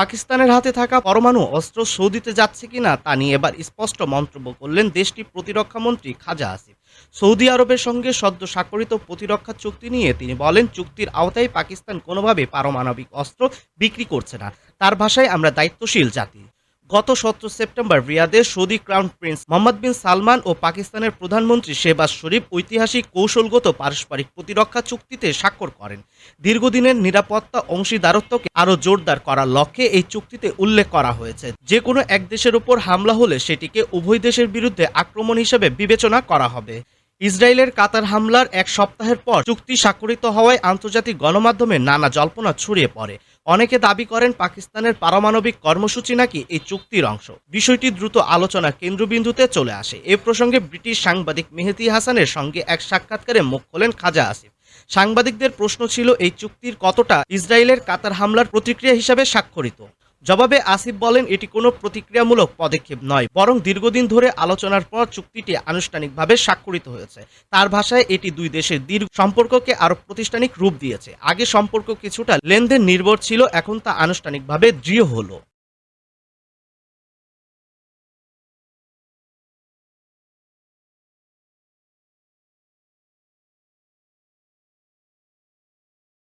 পাকিস্তানের হাতে থাকা পরমাণু অস্ত্র সৌদিতে যাচ্ছে কিনা তা নিয়ে এবার স্পষ্ট মন্তব্য করলেন দেশটির প্রতিরক্ষামন্ত্রী খাজা আসিফ। সৌদি আরবের সঙ্গে সদ্য স্বাক্ষরিত প্রতিরক্ষা চুক্তি নিয়ে তিনি বলেন, চুক্তির আওতায় পাকিস্তান কোনোভাবে পারমাণবিক অস্ত্র বিক্রি করছে না। তার ভাষায়, আমরা দায়িত্বশীল জাতি। গত 17 সেপ্টেম্বর রিয়াদে Saudi crown prince Mohammed bin Salman ও পাকিস্তানের প্রধানমন্ত্রী শেহবাজ শরীফ ঐতিহাসিক কৌশলগত পারস্পরিক প্রতিরক্ষা চুক্তিতে স্বাক্ষর করেন। দীর্ঘদিনের নিরাপত্তা অংশীদারত্বকে আরও জোরদার করার লক্ষ্যে এই চুক্তিতে উল্লেখ করা হয়েছে, যে কোনো এক দেশের উপর হামলা হলে সেটিকে উভয় দেশের বিরুদ্ধে আক্রমণ হিসেবে বিবেচনা করা হবে। ইসরায়েলের কাতার হামলার এক সপ্তাহের পর চুক্তি স্বাক্ষরিত হওয়ায় আন্তর্জাতিক গণমাধ্যমে নানা জল্পনা ছড়িয়ে পড়ে। অনেকে দাবি করেন পাকিস্তানের পারমাণবিক কর্মসূচি নাকি এই চুক্তির অংশ। বিষয়টি দ্রুত আলোচনার কেন্দ্রবিন্দুতে চলে আসে। এ প্রসঙ্গে ব্রিটিশ সাংবাদিক মেহেদী হাসানের সঙ্গে এক সাক্ষাৎকারে মুখ খোলেন খাজা আসিফ। সাংবাদিকদের প্রশ্ন ছিল, এই চুক্তির কতটা ইসরায়েলের কাতার হামলার প্রতিক্রিয়া হিসাবে স্বাক্ষরিত? জবাবে আসিফ বলেন, এটি কোনো প্রতিক্রিয়ামূলক পদক্ষেপ নয়, বরং দীর্ঘদিন ধরে আলোচনার পর চুক্তিটি আনুষ্ঠানিকভাবে স্বাক্ষরিত হয়েছে। তার ভাষায়, এটি দুই দেশের দীর্ঘ সম্পর্ককে আরও প্রাতিষ্ঠানিক রূপ দিয়েছে। আগে সম্পর্ক কিছুটা লেনদেন নির্ভর ছিল, এখন তা আনুষ্ঠানিকভাবে দৃঢ় হলো।